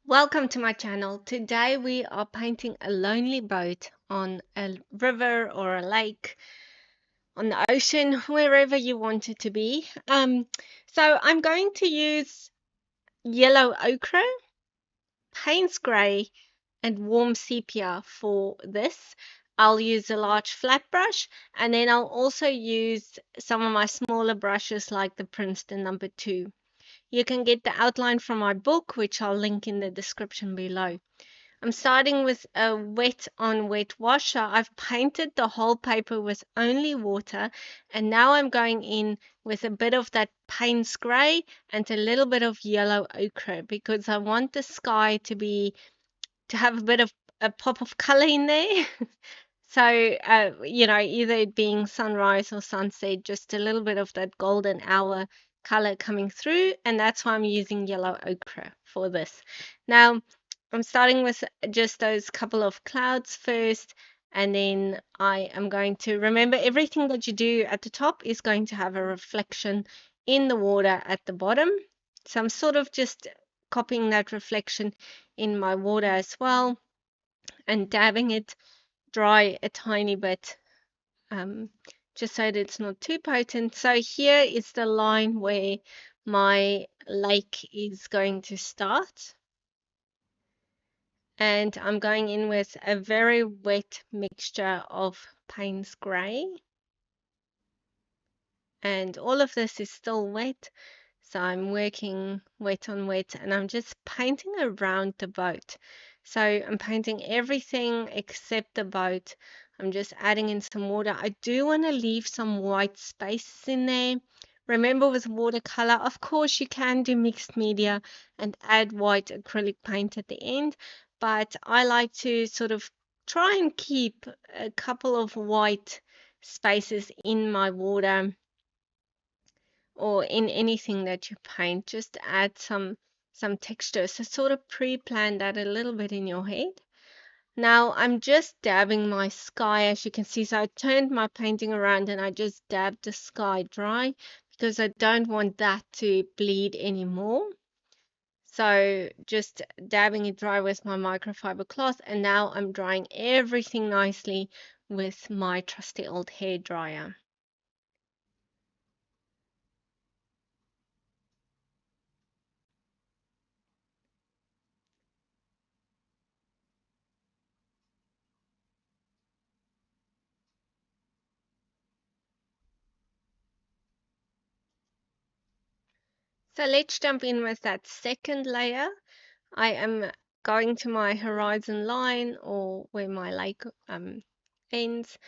Welcome to my channel. Today we are painting a lonely boat on a river or a lake, on the ocean, wherever you want it to be. So I'm going to use yellow ochre, Payne's grey, and warm sepia for this. I'll use a large flat brush, and then I'll also use some of my smaller brushes like the Princeton number 2. You can get the outline from my book, which I'll link in the description below. I'm starting with a wet on wet wash. So I've painted the whole paper with only water, and now I'm going in with a bit of that Payne's grey and a little bit of yellow ochre because I want the sky to have a bit of a pop of color in there. So, either it being sunrise or sunset, just a little bit of that golden hour color coming through, and that's why I'm using yellow ochre for this. Now, I'm starting with just those couple of clouds first, and then I am going to remember everything that you do at the top is going to have a reflection in the water at the bottom. So I'm sort of just copying that reflection in my water as well and dabbing it dry a tiny bit, um, just so that it's not too potent. So here is the line where my lake is going to start. And I'm going in with a very wet mixture of Payne's grey. And all of this is still wet. So I'm working wet on wet and I'm just painting around the boat. So I'm painting everything except the boat. I'm just adding in some water. I do want to leave some white spaces in there. Remember, with watercolor, of course, you can do mixed media and add white acrylic paint at the end, but I like to sort of try and keep a couple of white spaces in my water or in anything that you paint. Just add some texture. So sort of pre-plan that a little bit in your head. Now I'm just dabbing my sky, as you can see. So I turned my painting around and I just dabbed the sky dry because I don't want that to bleed anymore. So just dabbing it dry with my microfiber cloth, and now I'm drying everything nicely with my trusty old hair dryer. So let's jump in with that second layer. I am going to my horizon line, or where my lake ends,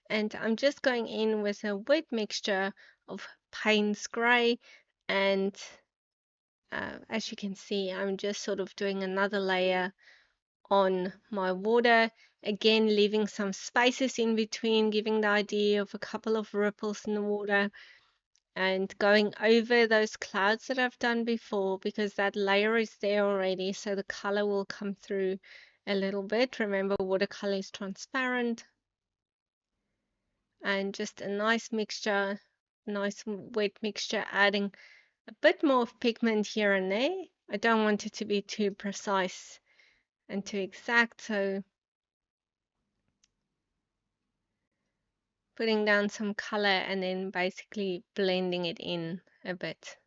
and I'm just going in with a wet mixture of Payne's grey, and as you can see, I'm just sort of doing another layer on my water, again leaving some spaces in between, giving the idea of a couple of ripples in the water, and going over those clouds that I've done before because that layer is there already, so the color will come through a little bit. Remember, watercolor is transparent, and just a nice mixture, nice wet mixture, adding a bit more of pigment here and there. I don't want it to be too precise and too exact, so putting down some color and then basically blending it in a bit.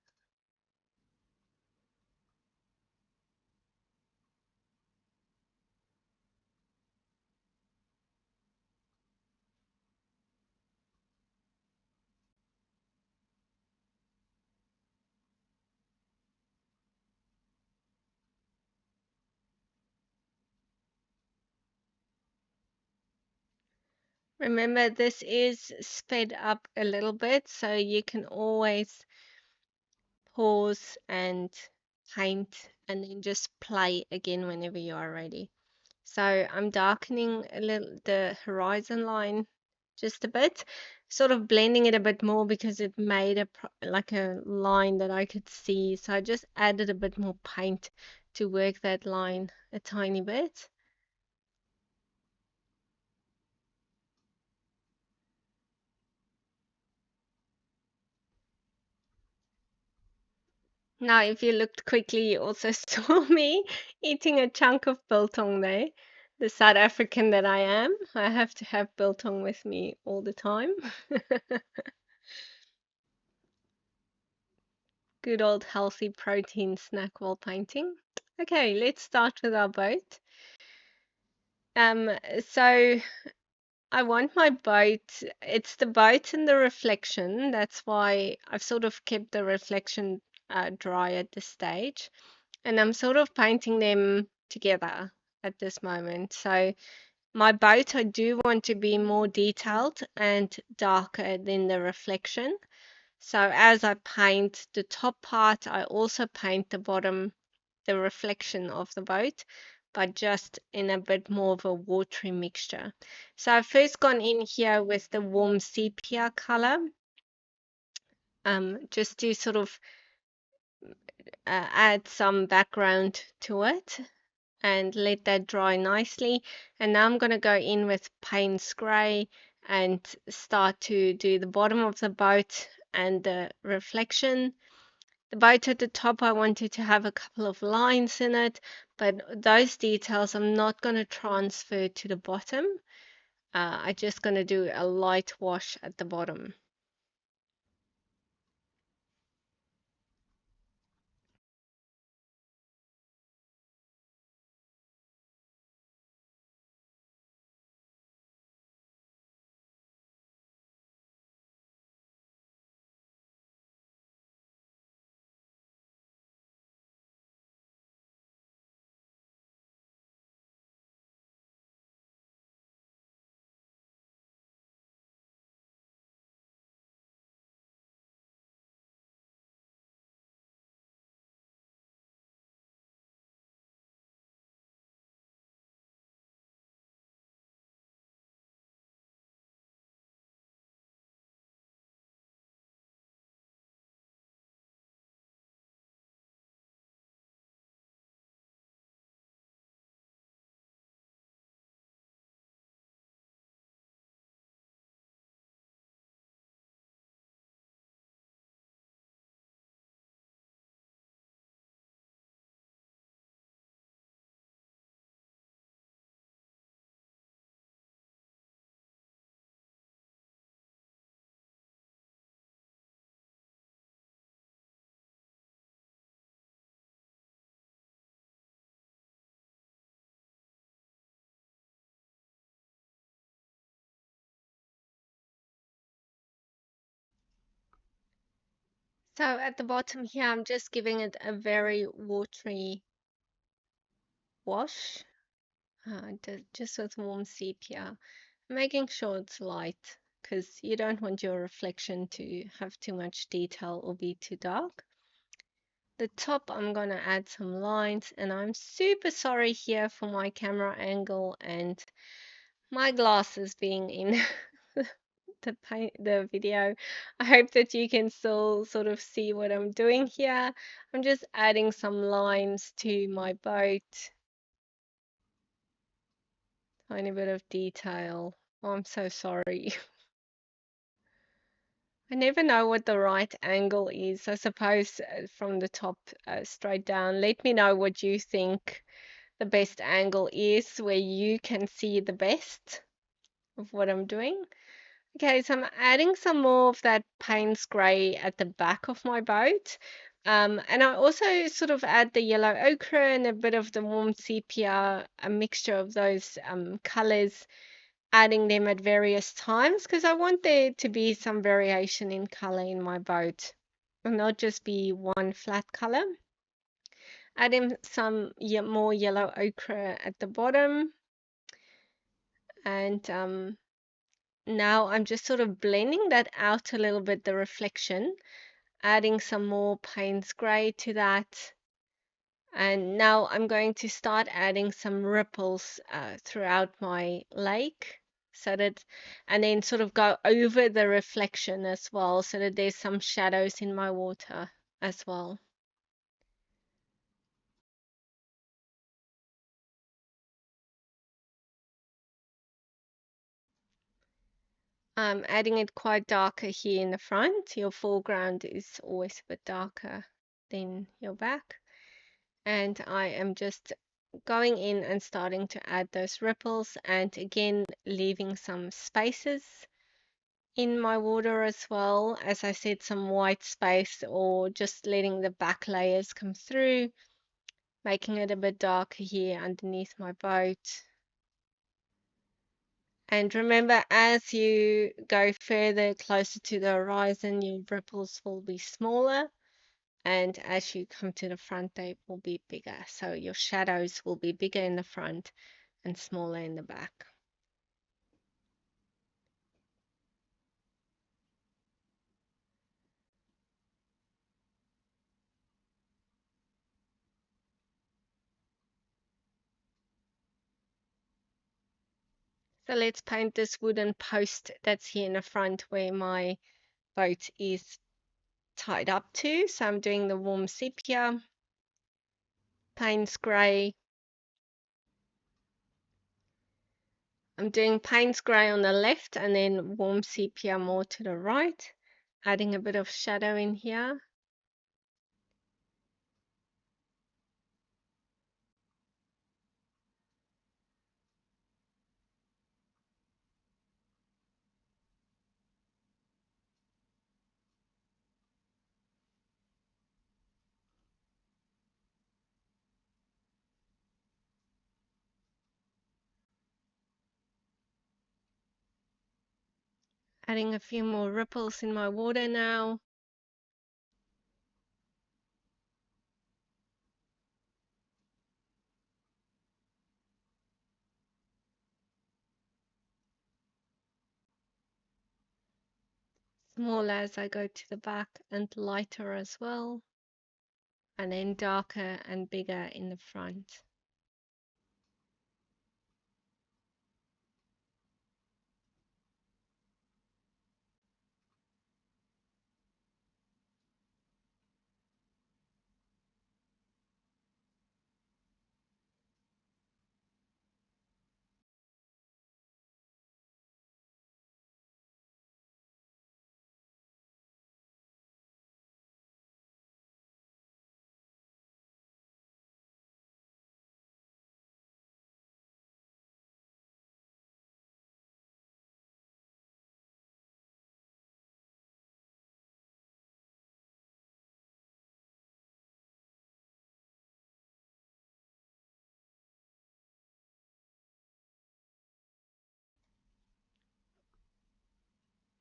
Remember, this is sped up a little bit, so you can always pause and paint and then just play again whenever you are ready. So I'm darkening a little the horizon line just a bit, sort of blending it a bit more because it made like a line that I could see. So I just added a bit more paint to work that line a tiny bit. Now, if you looked quickly, you also saw me eating a chunk of biltong there. The South African that I am, I have to have biltong with me all the time. Good old healthy protein snack while painting. Okay, let's start with our boat. Um, so I want my boat, it's the boat and the reflection. That's why I've sort of kept the reflection dry at this stage. And I'm sort of painting them together at this moment. So my boat, I do want to be more detailed and darker than the reflection. So as I paint the top part, I also paint the bottom, the reflection of the boat, but just in a bit more of a watery mixture. So I've first gone in here with the warm sepia color, just to sort of add some background to it and let that dry nicely. And now I'm going to go in with Payne's Grey and start to do the bottom of the boat and the reflection. The boat at the top, I wanted to have a couple of lines in it, but those details I'm not going to transfer to the bottom. I'm just going to do a light wash at the bottom. So at the bottom here, I'm just giving it a very watery wash, just with warm sepia, making sure it's light because you don't want your reflection to have too much detail or be too dark. The top, I'm going to add some lines, and I'm super sorry here for my camera angle and my glasses being in the video. I hope that you can still sort of see what I'm doing here. I'm just adding some lines to my boat, tiny bit of detail. Oh, I'm so sorry. I never know what the right angle is. I suppose from the top straight down. Let me know what you think the best angle is where you can see the best of what I'm doing. Okay, so I'm adding some more of that Payne's Grey at the back of my boat. And I also sort of add the yellow ochre and a bit of the warm sepia, a mixture of those colors, adding them at various times because I want there to be some variation in color in my boat and not just be one flat color. Adding some more yellow ochre at the bottom, and now I'm just sort of blending that out a little bit, the reflection, adding some more Payne's Grey to that. And now I'm going to start adding some ripples throughout my lake so that, and then sort of go over the reflection as well so that there's some shadows in my water as well. Adding it quite darker here in the front. Your foreground is always a bit darker. then your back. And I am just going in and starting to add those ripples, and again leaving some spaces in my water as well. As I said, some white space, or just letting the back layers come through, making it a bit darker here underneath my boat. And remember, as you go further closer to the horizon, your ripples will be smaller. And as you come to the front, they will be bigger. So your shadows will be bigger in the front and smaller in the back. So let's paint this wooden post that's here in the front where my boat is tied up to. So I'm doing the warm sepia, Payne's grey. I'm doing Payne's grey on the left and then warm sepia more to the right, adding a bit of shadow in here. Adding a few more ripples in my water now. Smaller as I go to the back and lighter as well. And then darker and bigger in the front.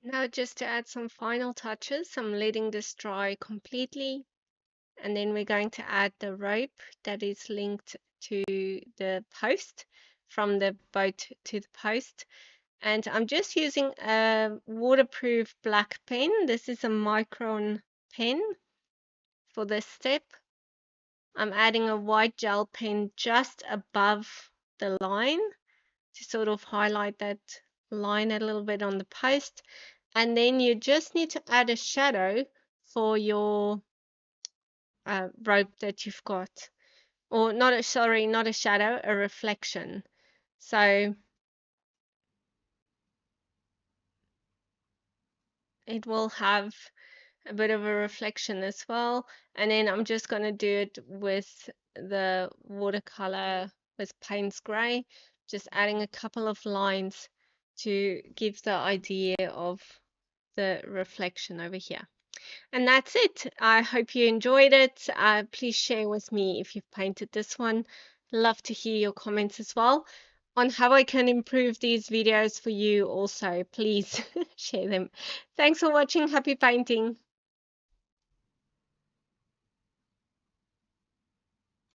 Now just to add some final touches, I'm letting this dry completely. And then we're going to add the rope that is linked to the post, from the boat to the post. And I'm just using a waterproof black pen. This is a Micron pen for this step. I'm adding a white gel pen just above the line to sort of highlight that line a little bit on the post. And then you just need to add a shadow for your rope that you've got. Or not a, sorry, not a shadow, a reflection. So it will have a bit of a reflection as well. And then I'm just going to do it with the watercolor with Payne's Grey, just adding a couple of lines to give the idea of the reflection over here. And that's it. I hope you enjoyed it. Please share with me if you've painted this one. Love to hear your comments as well on how I can improve these videos for you also. Please share them. Thanks for watching. Happy painting.